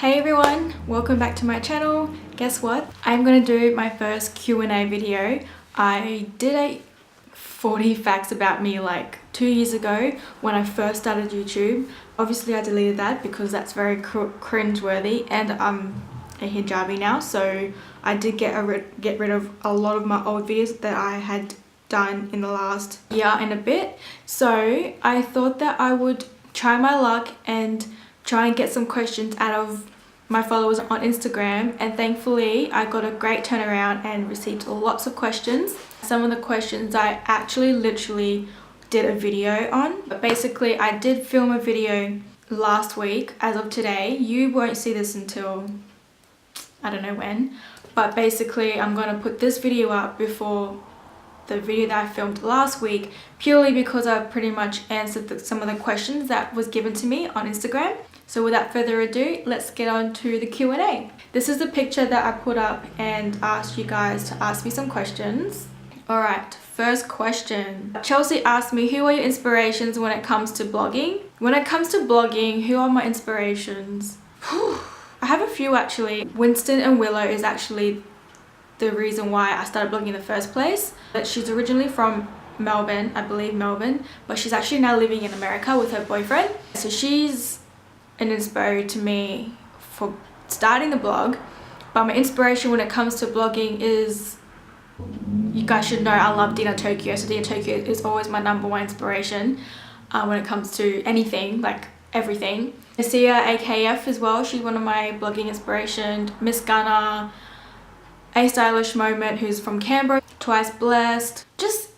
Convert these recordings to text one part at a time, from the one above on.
Hey everyone, welcome back to my channel. Guess what? I'm gonna do my first Q&A video. I did a 40 facts about me like 2 years ago when I first started YouTube. Obviously I deleted that because that's very cringe-worthy, and I'm a hijabi now, so I did get rid of a lot of my old videos that I had done in the last year and a bit. So I thought that I would try my luck and try and get some questions out of my followers on Instagram, and thankfully I got a great turnaround and received lots of questions. Some of the questions I actually literally did a video on, but basically I did film a video last week. As of today, you won't see this until I don't know when, but basically I'm gonna put this video up before the video that I filmed last week, purely because I've pretty much answered some of the questions that was given to me on Instagram. So without further ado, let's get on to the Q&A. This is the picture that I put up and asked you guys to ask me some questions. Alright, first question. Chelsea asked me, who are your inspirations when it comes to blogging? When it comes to blogging, who are my inspirations? I have a few actually. Winston and Willow is actually the reason why I started blogging in the first place. But she's originally from Melbourne, I believe Melbourne, but she's actually now living in America with her boyfriend. So she's an inspiration to me for starting the blog. But my inspiration when it comes to blogging is, you guys should know I love Dina Tokyo, so Dina Tokyo is always my #1 inspiration when it comes to anything, like everything. Sia AKF as well, she's one of my blogging inspirations. Miss Gunner, A Stylish Moment, who's from Canberra, Twice Blessed, just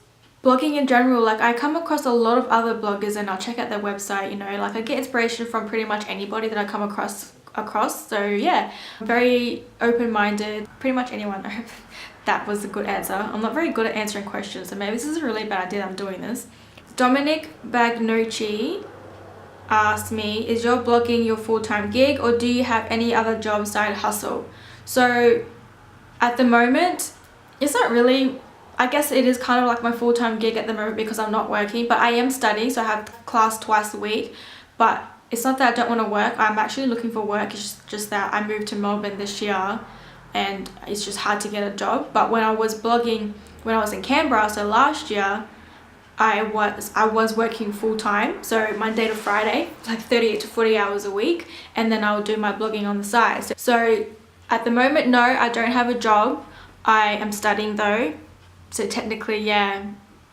blogging in general. Like I come across a lot of other bloggers and I'll check out their website, you know, like I get inspiration from pretty much anybody that I come across. So yeah, I'm very open-minded, pretty much anyone. That was a good answer. I'm not very good at answering questions, so maybe this is a really bad idea that I'm doing this. Dominic Bagnucci asked me, is your blogging your full-time gig or do you have any other job side hustle? So at the moment, it's not really, I guess it is kind of like my full-time gig at the moment because I'm not working, but I am studying, so I have class twice a week. But it's not that I don't want to work, I'm actually looking for work. It's just that I moved to Melbourne this year and it's just hard to get a job. But when I was blogging, when I was in Canberra, so last year, I was working full-time, so Monday to Friday, like 38 to 40 hours a week, and then I would do my blogging on the side. So at the moment, no, I don't have a job. I am studying though, so technically, yeah,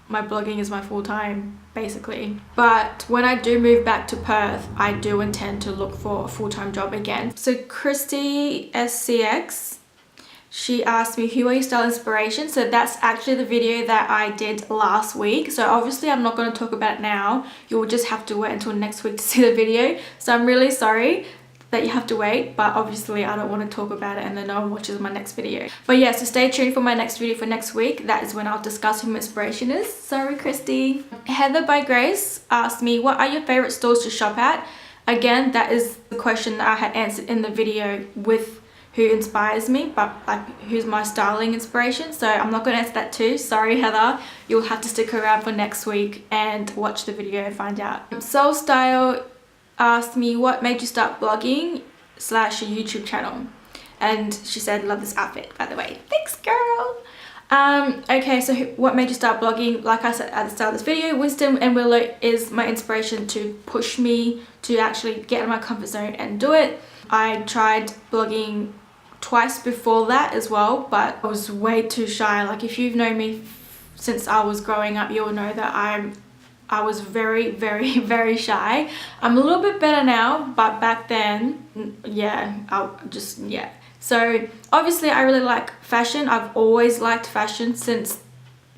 my blogging is my full-time basically. But when I do move back to Perth, I do intend to look for a full-time job again. So Christy SCX, she asked me, who are your style inspirations? So that's actually the video that I did last week. So obviously I'm not going to talk about it now. You'll just have to wait until next week to see the video. So I'm really sorry that you have to wait, but obviously I don't want to talk about it and then no one watches my next video. But yeah, so stay tuned for my next video for next week. That is when I'll discuss who my inspiration is. Sorry, Christy. Heather by Grace asked me, what are your favorite stores to shop at? Again, that is the question that I had answered in the video with who inspires me, but like who's my styling inspiration. So I'm not going to answer that too. Sorry, Heather. You'll have to stick around for next week and watch the video and find out. Soul Style asked me, what made you start blogging / a YouTube channel? And she said, love this outfit, by the way. Thanks, girl. Okay, so what made you start blogging? Like I said at the start of this video, Winston and Willow is my inspiration to push me to actually get out of my comfort zone and do it. I tried blogging twice before that as well, but I was way too shy. Like if you've known me since I was growing up, you'll know that I was very, very, very shy. I'm a little bit better now, but back then, yeah, yeah. So obviously I really like fashion. I've always liked fashion since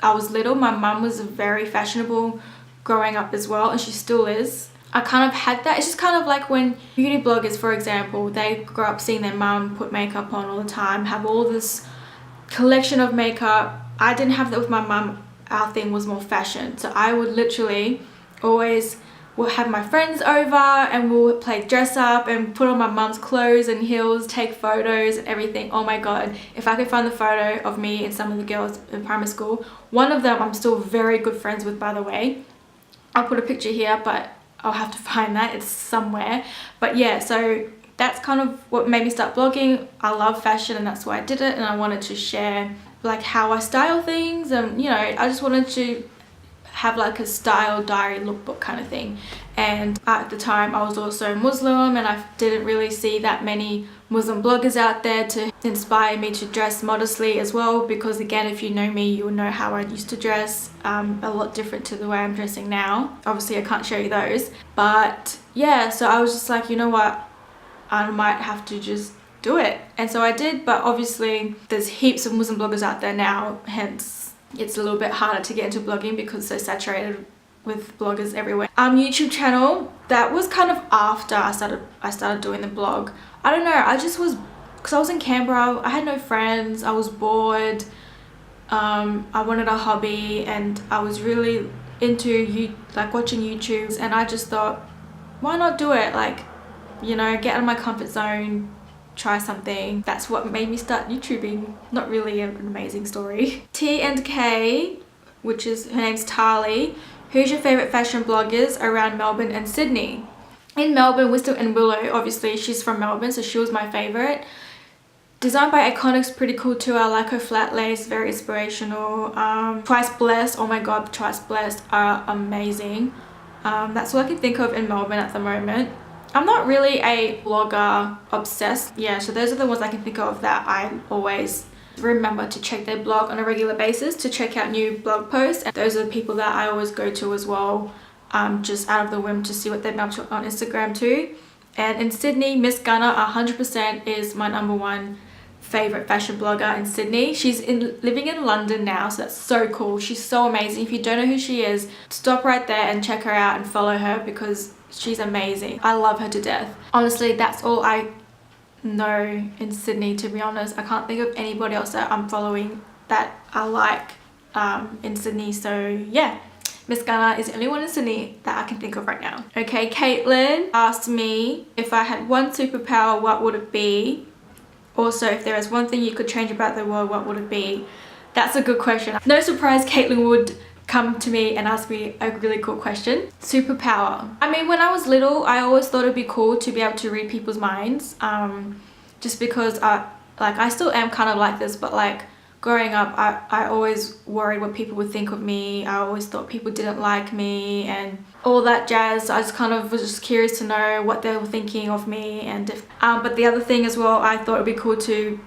I was little. My mum was very fashionable growing up as well, and she still is. I kind of had that. It's just kind of like when beauty bloggers, for example, they grow up seeing their mum put makeup on all the time, have all this collection of makeup. I didn't have that with my mum. Our thing was more fashion. So I would literally always have my friends over and we'll play dress up and put on my mum's clothes and heels, take photos and everything. Oh my god, if I could find the photo of me and some of the girls in primary school, one of them I'm still very good friends with, by the way. I'll put a picture here, but I'll have to find that, it's somewhere. But yeah, so that's kind of what made me start blogging. I love fashion and that's why I did it, and I wanted to share like how I style things, and you know, I just wanted to have like a style diary lookbook kind of thing. And at the time I was also Muslim, and I didn't really see that many Muslim bloggers out there to inspire me to dress modestly as well, because again, if you know me, you will know how I used to dress, a lot different to the way I'm dressing now. Obviously I can't show you those, but yeah, so I was just like, you know what, I might have to just do it. And so I did, but obviously there's heaps of Muslim bloggers out there now, hence it's a little bit harder to get into blogging because it's so saturated with bloggers everywhere. YouTube channel, that was kind of after I started doing the blog. I don't know, I just was, because I was in Canberra, I had no friends, I was bored, I wanted a hobby, and I was really into like watching YouTube, and I just thought, why not do it? Like, you know, get out of my comfort zone, try something. That's what made me start YouTubing. Not really an amazing story. T&K, which is, her name's Tali. Who's your favourite fashion bloggers around Melbourne and Sydney? In Melbourne, Wisdom and Willow, obviously she's from Melbourne, so she was my favourite. Designed by Iconic's pretty cool too. I like her flat lace, very inspirational. Twice Blessed, oh my god, Twice Blessed are amazing. That's all I can think of in Melbourne at the moment. I'm not really a blogger obsessed. Yeah, so those are the ones I can think of that I always remember to check their blog on a regular basis to check out new blog posts. And those are the people that I always go to as well, just out of the whim to see what they've been up to on Instagram too. And in Sydney, Miss Gunner 100% is my #1 favorite fashion blogger in Sydney. She's living in London now, so that's so cool. She's so amazing. If you don't know who she is, stop right there and check her out and follow her, because she's amazing. I love her to death. Honestly, that's all I know in Sydney, to be honest. I can't think of anybody else that I'm following that I like in Sydney. So yeah, Miss Gunner is the only one in Sydney that I can think of right now. Okay, Caitlin asked me, if I had one superpower, what would it be? Also, if there is one thing you could change about the world, what would it be? That's a good question. No surprise Caitlin would come to me and ask me a really cool question. Superpower. I mean, when I was little, I always thought it'd be cool to be able to read people's minds. Just because I still am kind of like this, but like growing up, I always worried what people would think of me. I always thought people didn't like me and all that jazz. I just kind of was just curious to know what they were thinking of me. And if, but the other thing as well, I thought it'd be cool to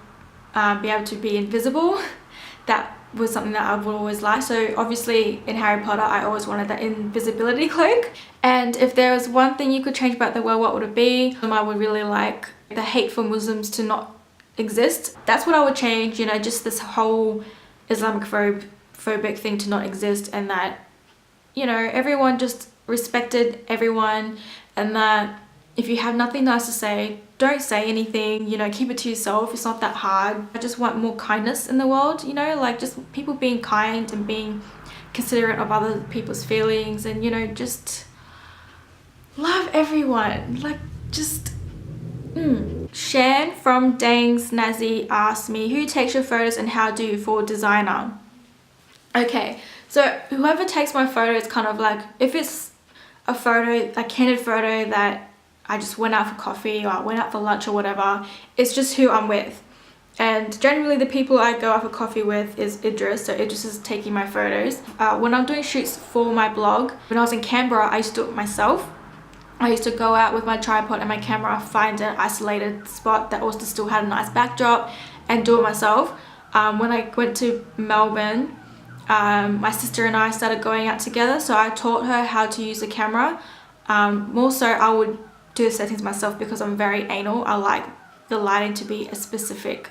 be able to be invisible. That was something that I would always like. So obviously in Harry Potter, I always wanted that invisibility cloak. And if there was one thing you could change about the world, what would it be? I would really like the hate for Muslims to not exist. That's what I would change, you know, just this whole Islamophobic thing to not exist, and that, you know, everyone just respected everyone, and that if you have nothing nice to say, don't say anything, you know, keep it to yourself. It's not that hard. I just want more kindness in the world, you know, like just people being kind and being considerate of other people's feelings, and, you know, just love everyone. Like, just Shan from Dang Snazzy asked me, who takes your photos and how do you for designer? Okay, so whoever takes my photo is kind of like, if it's a photo, a candid photo that I just went out for coffee or I went out for lunch or whatever, it's just who I'm with. And generally the people I go out for coffee with is Idris, so Idris is taking my photos. When I'm doing shoots for my blog, when I was in Canberra, I used to do it myself. I used to go out with my tripod and my camera, find an isolated spot that also still had a nice backdrop and do it myself. When I went to Melbourne, my sister and I started going out together, so I taught her how to use the camera. More so I would do the settings myself because I'm very anal. I like the lighting to be a specific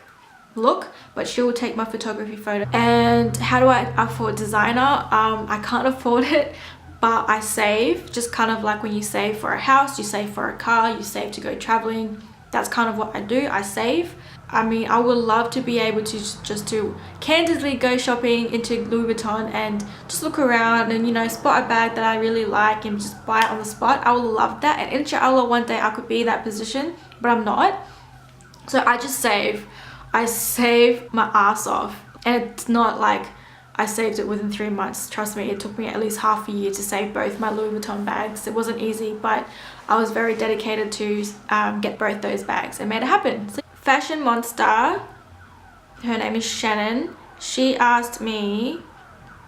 look, but she will take my photography photo. And how do I afford designer? I can't afford it, but I save, just kind of like when you save for a house, you save for a car, you save to go traveling. That's kind of what I do. I save. I mean, I would love to be able to just to candidly go shopping into Louis Vuitton and just look around and, you know, spot a bag that I really like and just buy it on the spot. I would love that, and inshallah one day I could be in that position, but I'm not. So I just save. I save my ass off, and it's not like I saved it within 3 months. Trust me, it took me at least half a year to save both my Louis Vuitton bags. It wasn't easy, but I was very dedicated to get both those bags and made it happen. So, Fashion Monster, her name is Shannon. She asked me,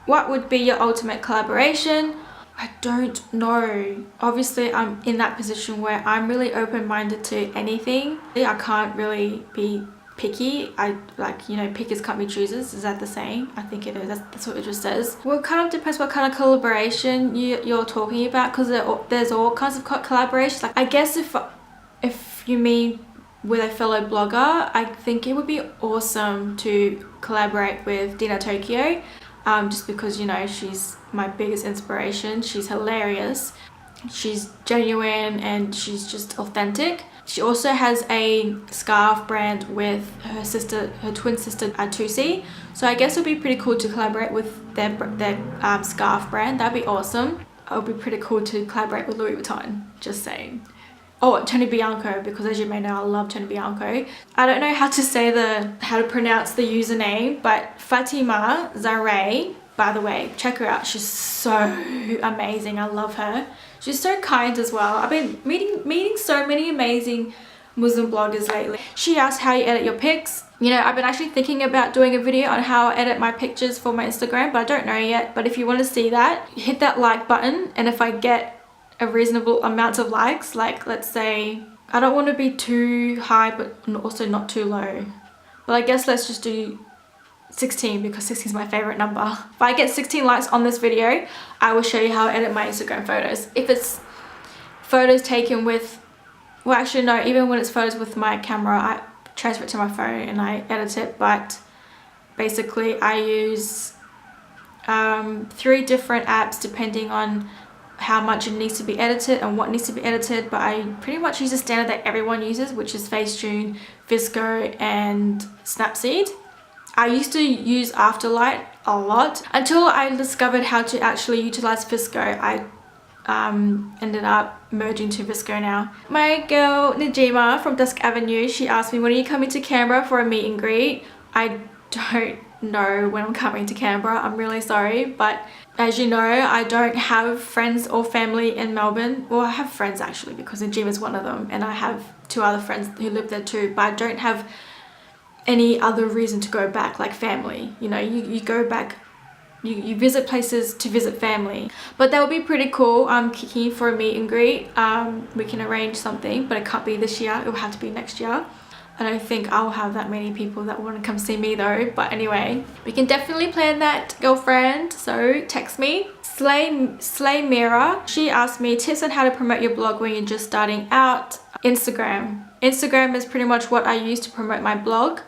what would be your ultimate collaboration? I don't know. Obviously, I'm in that position where I'm really open-minded to anything. I can't really be picky. I like, you know, pickers can't be choosers. Is that the saying? I think it is. That's what it just says. Well, it kind of depends what kind of collaboration you're talking about, because there's all kinds of collaborations. Like, I guess if you mean with a fellow blogger, I think it would be awesome to collaborate with Dina Tokyo. Just because, you know, she's my biggest inspiration. She's hilarious, she's genuine, and she's just authentic. She also has a scarf brand with her twin sister Tusi. So I guess it would be pretty cool to collaborate with their scarf brand. That'd be awesome. It would be pretty cool to collaborate with Louis Vuitton, just saying. Oh, Tony Bianco, because as you may know, I love Tony Bianco. I don't know how to pronounce the username, but Fatima Zareh, by the way, check her out. She's so amazing. I love her. She's so kind as well. I've been meeting so many amazing Muslim bloggers lately. She asked how you edit your pics. You know, I've been actually thinking about doing a video on how I edit my pictures for my Instagram, but I don't know yet. But if you want to see that, hit that like button, and if I get a reasonable amount of likes, like let's say, I don't want to be too high but also not too low, but I guess let's just do 16, because 16 is my favorite number. If I get 16 likes on this video, I will show you how I edit my Instagram photos. If it's photos taken with, well actually no, even when it's photos with my camera, I transfer it to my phone and I edit it. But basically I use 3 different apps depending on how much it needs to be edited and what needs to be edited, but I pretty much use the standard that everyone uses, which is Facetune, Visco, and Snapseed. I used to use Afterlight a lot until I discovered how to actually utilize Visco. I ended up merging to Visco now. My girl Najima from Dusk Avenue, she asked me, when are you coming to Canberra for a meet and greet? I don't know when I'm coming to Canberra. I'm really sorry, but as you know, I don't have friends or family in Melbourne. Well, I have friends actually, because Najima is one of them, and I have 2 other friends who live there too, but I don't have any other reason to go back, like family. You know, you go back, you visit places to visit family. But that would be pretty cool. I'm keen for a meet and greet. We can arrange something, but it can't be this year. It will have to be next year. I don't think I'll have that many people that want to come see me though. But anyway, we can definitely plan that, girlfriend. So text me. Slay Mira, she asked me tips on how to promote your blog when you're just starting out. Instagram is pretty much what I use to promote my blog.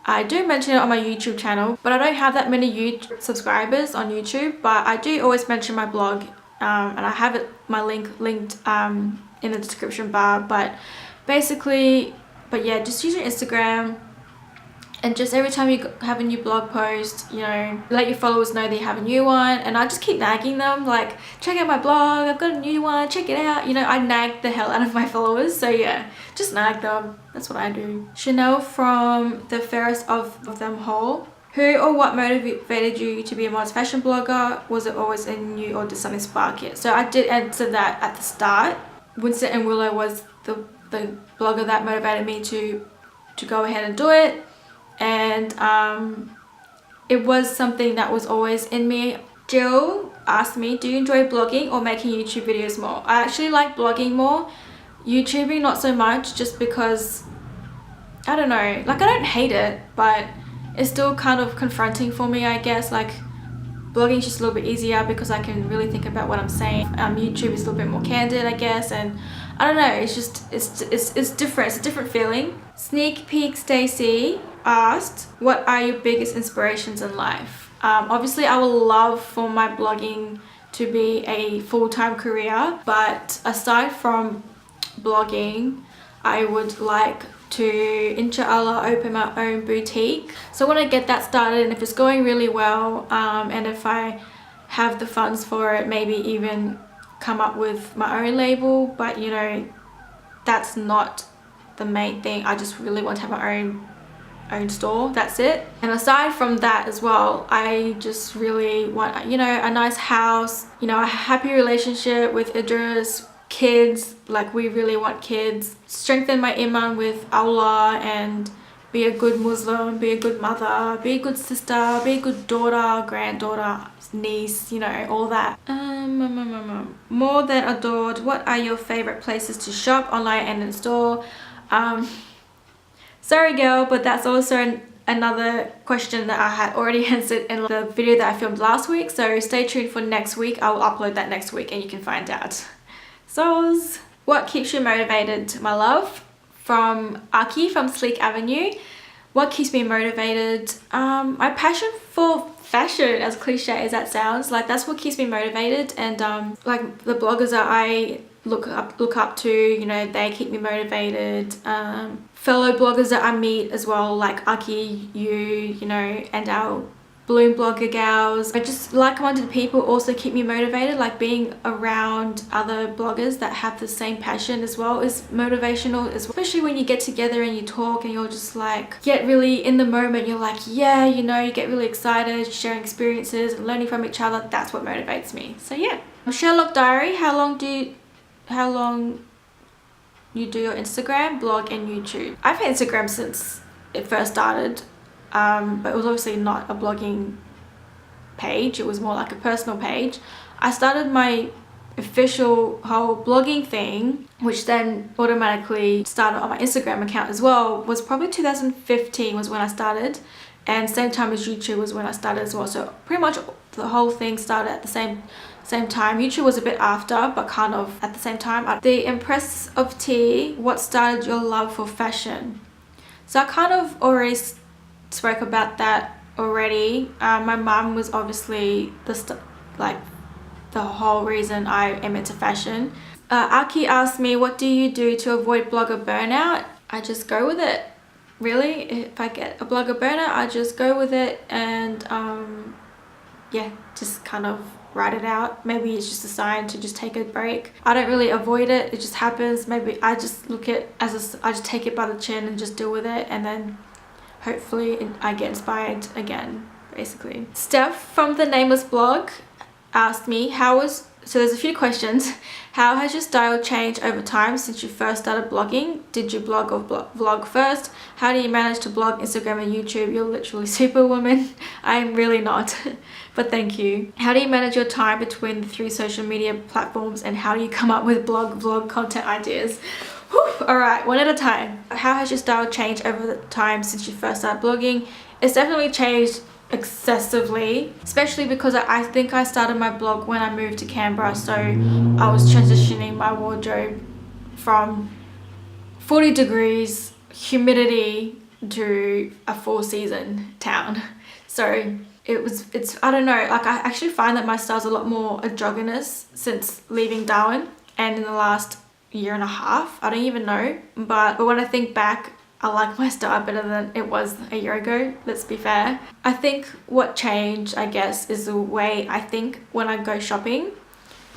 I do mention it on my YouTube channel, but I don't have that many YouTube subscribers on YouTube, but I do always mention my blog, and I have my link linked in the description bar. But basically, yeah, just use your Instagram, and just every time you have a new blog post, you know, let your followers know that you have a new one. And I just keep nagging them, like, check out my blog, I've got a new one, check it out. You know, I nag the hell out of my followers. So yeah, just nag them. That's what I do. Chanel from The Fairest of Them All. Who or what motivated you to be a modest fashion blogger? Was it always in you, or did something spark it? So I did answer that at the start. Winston and Willow was the blogger that motivated me to go ahead and do it. And it was something that was always in me. Jill asked me, do you enjoy blogging or making YouTube videos more? I actually like blogging more. YouTubing not so much, just because, I don't know, like I don't hate it, but it's still kind of confronting for me, I guess. Like, blogging is just a little bit easier because I can really think about what I'm saying. YouTube is a little bit more candid, I guess, and I don't know, it's just, it's different. It's a different feeling. Sneak Peek Stacy asked, what are your biggest inspirations in life? Obviously I would love for my blogging to be a full-time career, but aside from blogging, I would like to, inshallah, open my own boutique. So when I get that started, and if it's going really well, and if I have the funds for it, maybe even come up with my own label. But you know, that's not the main thing. I just really want to have my own store. That's it. And aside from that as well, I just really want, you know, a nice house, you know, a happy relationship with Idris, kids, like we really want kids, strengthen my iman with Allah, and be a good Muslim, be a good mother, be a good sister, be a good daughter, granddaughter, niece, you know, all that. More than adored, what are your favorite places to shop online and in store? Sorry girl, but that's also another question that I had already answered in the video that I filmed last week, so stay tuned for next week. I will upload that next week and you can find out. So, what keeps you motivated, my love? From Aki from Sleek Avenue. What keeps me motivated? My passion for fashion, as cliche as that sounds, like that's what keeps me motivated. And like the bloggers that I look up to, you know, they keep me motivated. Fellow bloggers that I meet as well, like Aki, you know, and our Bloom blogger gals. I just like-minded people also keep me motivated. Like being around other bloggers that have the same passion as well is motivational as well. Especially when you get together and you talk and you're just like get really in the moment. You're like, yeah, you know, you get really excited, sharing experiences and learning from each other. That's what motivates me. So yeah. Sherlock Diary, how long you do your Instagram, blog and YouTube? I've had Instagram since it first started. But it was obviously not a blogging page, it was more like a personal page. I started my official whole blogging thing, which then automatically started on my Instagram account as well, was probably 2015 was when I started, and same time as YouTube was when I started as well. So pretty much the whole thing started at the same time. YouTube was a bit after, but kind of at the same time. The Empress of Tea, what started your love for fashion? So I kind of already spoke about that already. My mum was obviously the whole reason I am into fashion. Aki asked me, what do you do to avoid blogger burnout? I just go with it. Really, if I get a blogger burnout, I just go with it and yeah, just kind of write it out. Maybe it's just a sign to just take a break. I don't really avoid it, it just happens. Maybe I just look at it as I just take it by the chin and just deal with it, and then hopefully I get inspired again, basically. Steph from the Nameless blog asked me, so there's a few questions. How has your style changed over time since you first started blogging? Did you blog or vlog first? How do you manage to blog, Instagram and YouTube? You're literally superwoman. I'm really not, but thank you. How do you manage your time between the 3 social media platforms, and how do you come up with vlog content ideas? Alright, one at a time. How has your style changed over the time since you first started blogging? It's definitely changed excessively, especially because I think I started my blog when I moved to Canberra, so I was transitioning my wardrobe from 40 degrees humidity to a 4-season town. So it's I don't know, like I actually find that my style's a lot more androgynous since leaving Darwin, and in the last year and a half, I don't even know, but when I think back, I like my style better than it was a year ago, let's be fair. I think what changed, I guess, is the way I think when I go shopping.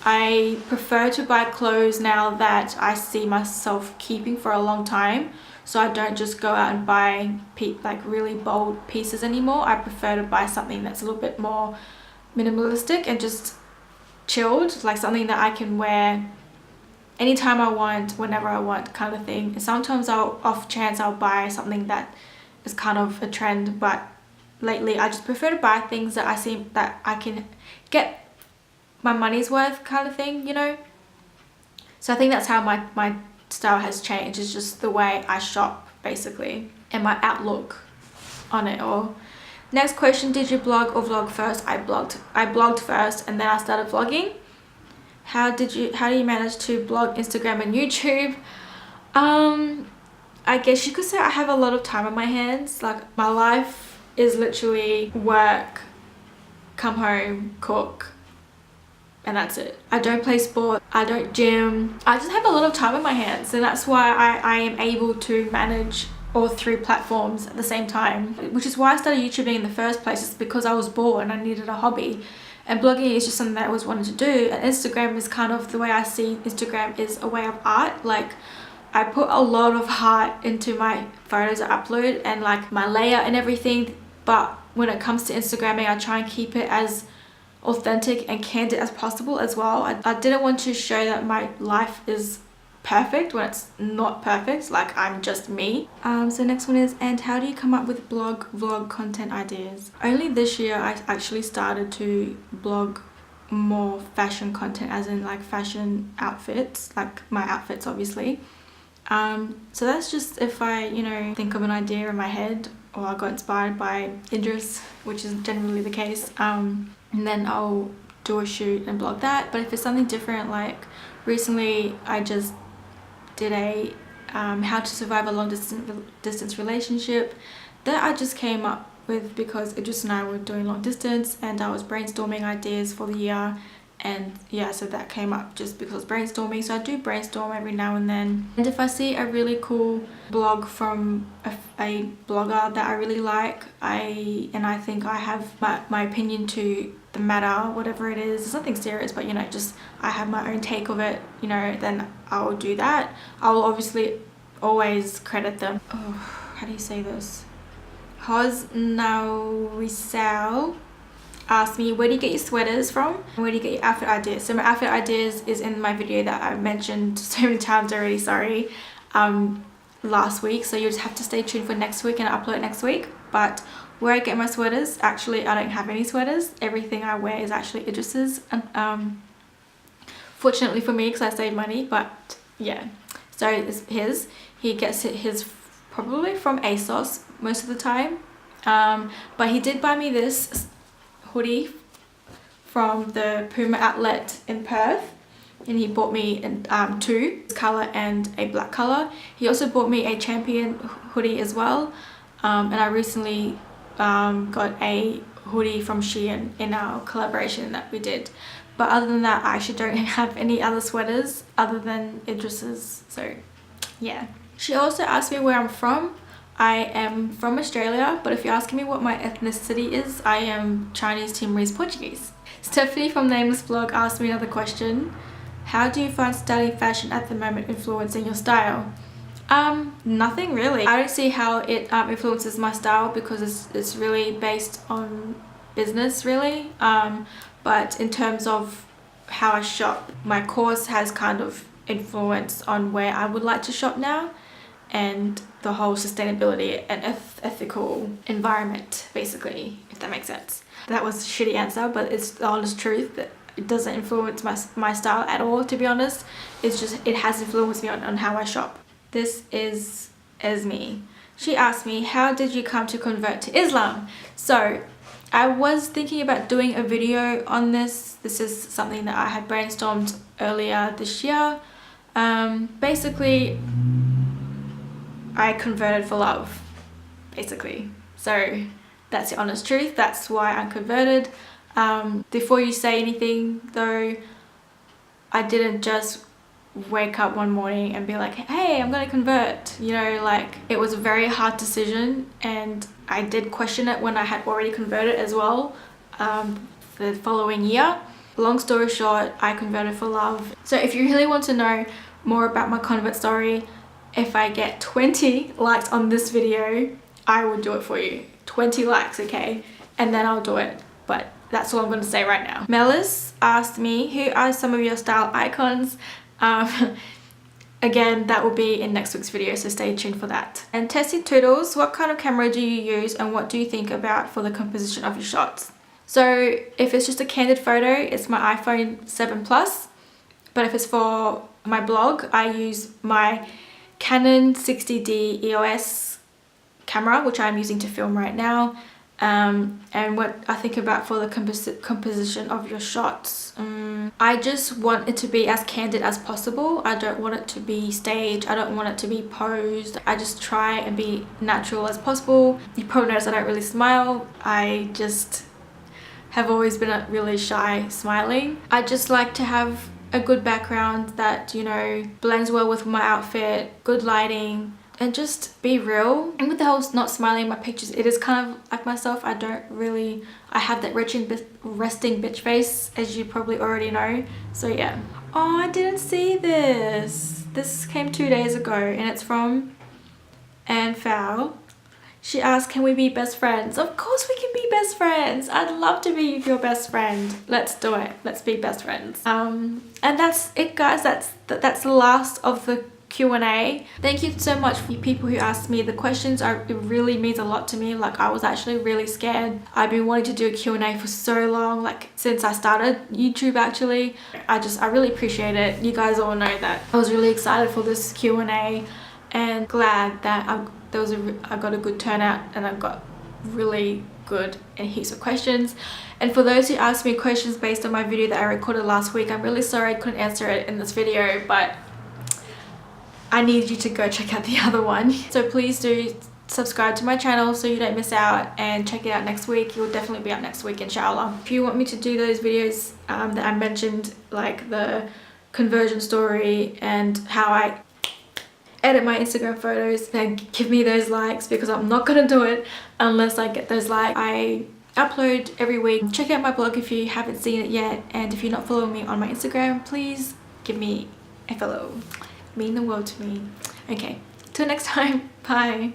I prefer to buy clothes now that I see myself keeping for a long time, so I don't just go out and buy like really bold pieces anymore. I prefer to buy something that's a little bit more minimalistic and just chilled, like something that I can wear anytime I want, whenever I want, kind of thing. And sometimes off chance I'll buy something that is kind of a trend, but lately I just prefer to buy things that I see that I can get my money's worth, kind of thing, you know. So I think that's how my style has changed. It's just the way I shop, basically, and my outlook on it all. Next question, did you blog or vlog first? I blogged first, and then I started vlogging. How do you manage to blog, Instagram and YouTube? I guess you could say I have a lot of time on my hands. Like my life is literally work, come home, cook, and that's it. I don't play sport, I don't gym. I just have a lot of time on my hands, and that's why I am able to manage all 3 platforms at the same time, which is why I started YouTubing in the first place. It's because I was bored and I needed a hobby. And blogging is just something that I always wanted to do. And Instagram is kind of the way I see Instagram is a way of art. Like I put a lot of heart into my photos I upload and like my layout and everything, but when it comes to Instagramming, I try and keep it as authentic and candid as possible as well. I didn't want to show that my life is perfect when it's not perfect, like I'm just me. So next one is, and how do you come up with vlog content ideas? Only this year I actually started to blog more fashion content, as in like fashion outfits, like my outfits obviously. So that's just if I, you know, think of an idea in my head or I got inspired by Idris, which is generally the case, and then I'll do a shoot and blog that. But if it's something different, like recently I just did a how to survive a long distance relationship that I just came up with because Idris and I were doing long distance and I was brainstorming ideas for the year, and yeah, so that came up just because brainstorming. So I do brainstorm every now and then, and if I see a really cool blog from a blogger that I really like, I think I have my opinion to the matter, whatever it is, it's nothing serious, but you know, just I have my own take of it, you know, then I'll do that. I'll obviously always credit them. Oh, how do you say this? Hoz Nawisal asked me, where do you get your sweaters from? Where do you get your outfit ideas? So my outfit ideas is in my video that I mentioned so many times already, sorry, last week. So you just have to stay tuned for next week and I'll upload next week. But where I get my sweaters, actually I don't have any sweaters. Everything I wear is actually Idris's, and fortunately for me because I save money, but yeah. So it's his. He gets his probably from ASOS most of the time, but he did buy me this hoodie from the Puma outlet in Perth, and he bought me two, this colour and a black colour. He also bought me a Champion hoodie as well, and I recently got a hoodie from Shein in our collaboration that we did. But other than that, I actually don't have any other sweaters other than Idris's, so yeah. She also asked me where I'm from. I am from Australia, but if you're asking me what my ethnicity is, I am Chinese, Timorese, Portuguese. Stephanie from Nameless Blog asked me another question. How do you find studying fashion at the moment influencing your style? Nothing really. I don't see how it influences my style because it's really based on business really. But in terms of how I shop, my course has kind of influence on where I would like to shop now, and the whole sustainability and ethical environment, basically, if that makes sense. That was a shitty answer, but it's the honest truth that it doesn't influence my style at all, to be honest. It's just, it has influenced me on how I shop. This is Esme. She asked me, how did you come to convert to Islam? So I was thinking about doing a video on this. This is something that I had brainstormed earlier this year. Basically, I converted for love, basically. So that's the honest truth. That's why I converted. Before you say anything though, I didn't just wake up one morning and be like, hey, I'm gonna convert. You know, like, it was a very hard decision, and I did question it when I had already converted as well, the following year. Long story short, I converted for love. So if you really want to know more about my convert story, if I get 20 likes on this video, I will do it for you. 20 likes, okay? And then I'll do it. But that's all I'm going to say right now. Melis asked me, who are some of your style icons? Again, that will be in next week's video, so stay tuned for that. And Tessie Toodles, what kind of camera do you use and what do you think about for the composition of your shots? So if it's just a candid photo, it's my iPhone 7 Plus. But if it's for my blog, I use my Canon 60D EOS camera, which I'm using to film right now. And what I think about for the composition of your shots, I just want it to be as candid as possible. I don't want it to be staged. I don't want it to be posed. I just try and be natural as possible. You probably notice I don't really smile. I just have always been really shy smiling. I just like to have a good background that, you know, blends well with my outfit, good lighting, and just be real. And with the whole not smiling in my pictures, it is kind of like myself. I have that resting bitch face, as you probably already know. So yeah. Oh, I didn't see this. This came 2 days ago and it's from Anne Fowl. She asked, can we be best friends? Of course we can be best friends. I'd love to be your best friend. Let's do it. Let's be best friends. And that's it, guys. That's the last of the Q&A. Thank you so much for you people who asked me the questions. It really means a lot to me. Like, I was actually really scared. I've been wanting to do a Q&A for so long, like since I started YouTube actually. I really appreciate it. You guys all know that I was really excited for this Q&A and glad that I got a good turnout and I got really good and heaps of questions. And for those who asked me questions based on my video that I recorded last week, I'm really sorry I couldn't answer it in this video, but I need you to go check out the other one. So please do subscribe to my channel so you don't miss out, and check it out next week. It will definitely be up next week, inshallah. If you want me to do those videos that I mentioned, like the conversion story and how I edit my Instagram photos, then give me those likes, because I'm not gonna do it unless I get those likes. I upload every week. Check out my blog if you haven't seen it yet, and if you're not following me on my Instagram, please give me a follow. It means the world to me. Okay, till next time, bye.